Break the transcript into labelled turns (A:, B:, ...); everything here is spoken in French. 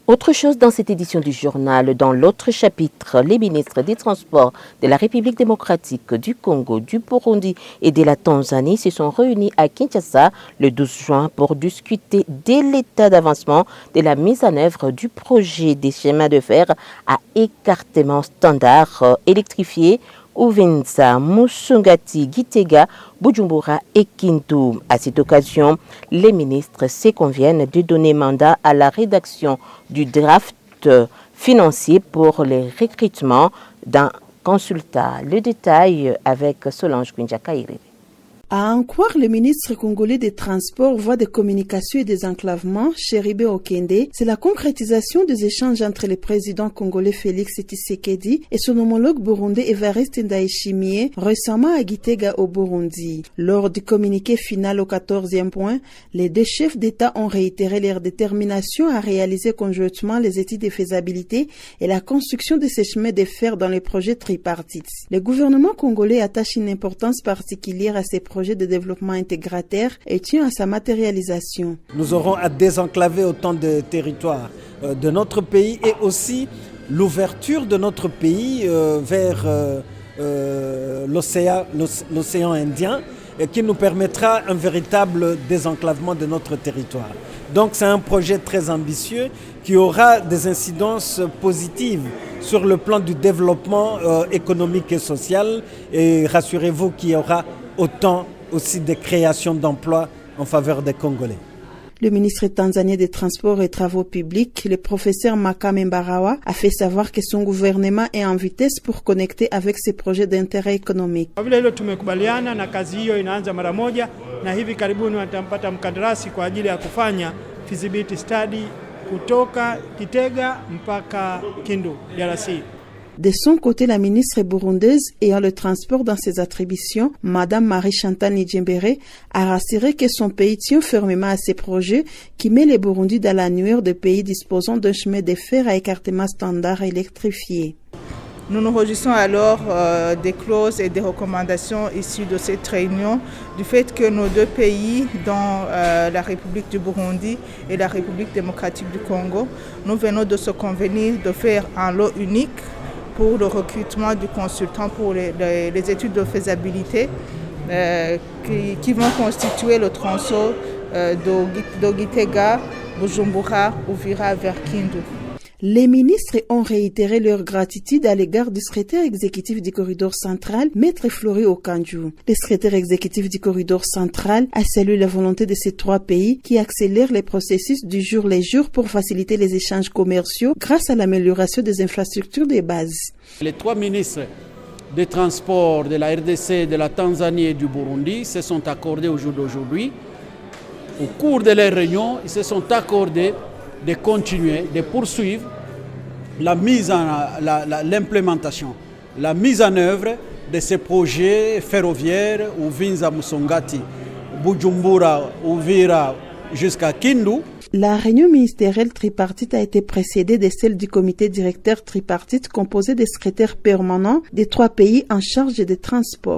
A: Autre chose dans cette édition du journal, dans l'autre chapitre, les ministres des Transports de la République démocratique du Congo, du Burundi et de la Tanzanie se sont réunis à Kinshasa le 12 juin pour discuter de l'état d'avancement de la mise en œuvre du projet des chemins de fer à écartement standard électrifié Uvinza, Musongati, Gitega, Bujumbura et Kindu. À cette occasion, les ministres se conviennent de donner mandat à la rédaction du draft financier pour les recrutements d'un consultat. Le détail avec Solange Kwinjakaire.
B: À Ankwar, le ministre congolais des Transports, Voies de communication et des enclavements, Cheribe Okende, c'est la concrétisation des échanges entre le président congolais Félix Tshisekedi et son homologue burundais Evariste Ndayishimiye récemment à Gitega au Burundi. Lors du communiqué final au 14e point, les deux chefs d'État ont réitéré leur détermination à réaliser conjointement les études de faisabilité et la construction de ces chemins de fer dans les projets tripartites. Le gouvernement congolais attache une importance particulière à ces projets de développement intégrateur et tient à sa matérialisation.
C: Nous aurons à désenclaver autant de territoires de notre pays et aussi l'ouverture de notre pays vers l'océan Indien qui nous permettra un véritable désenclavement de notre territoire. Donc c'est un projet très ambitieux qui aura des incidences positives sur le plan du développement économique et social et rassurez-vous qu'il y aura autant aussi de création d'emplois en faveur des Congolais.
B: Le ministre tanzanien des Transports et Travaux publics, le professeur Makame Mbarawa, a fait savoir que son gouvernement est en vitesse pour connecter avec ses projets d'intérêt économique.
D: Vile hilo tumekubaliana na kazi hiyo inaanza mara moja na hivi karibuni watampata mkandarasi kwa ajili ya kufanya feasibility study kutoka Gitega mpaka Kindu, DRC.
B: De son côté, la ministre burundaise ayant le transport dans ses attributions, Madame Marie-Chantal Nijembere, a rassuré que son pays tient fermement à ces projets qui met le Burundi dans l'annuaire de pays disposant d'un chemin de fer à écartement standard électrifié.
E: Nous nous réjouissons alors des clauses et des recommandations issues de cette réunion, du fait que nos deux pays, dont la République du Burundi et la République démocratique du Congo, nous venons de se convenir de faire un lot unique pour le recrutement du consultant pour les études de faisabilité qui vont constituer le tronçon de Gitega, Bujumbura, Uvira vers Kindu.
B: Les ministres ont réitéré leur gratitude à l'égard du secrétaire exécutif du corridor central, Maître Flori Okanju. Le secrétaire exécutif du corridor central a salué la volonté de ces trois pays qui accélèrent les processus du jour le jour pour faciliter les échanges commerciaux grâce à l'amélioration des infrastructures de base.
F: Les trois ministres des Transports de la RDC, de la Tanzanie et du Burundi se sont accordés au jour d'aujourd'hui. Au cours de leur réunion, ils se sont accordés de continuer, de poursuivre l'implémentation, la mise en œuvre de ces projets ferroviaires Uvinza Musongati, Bujumbura, Uvira jusqu'à Kindu.
B: La réunion ministérielle tripartite a été précédée de celle du comité directeur tripartite composé des secrétaires permanents des trois pays en charge des transports.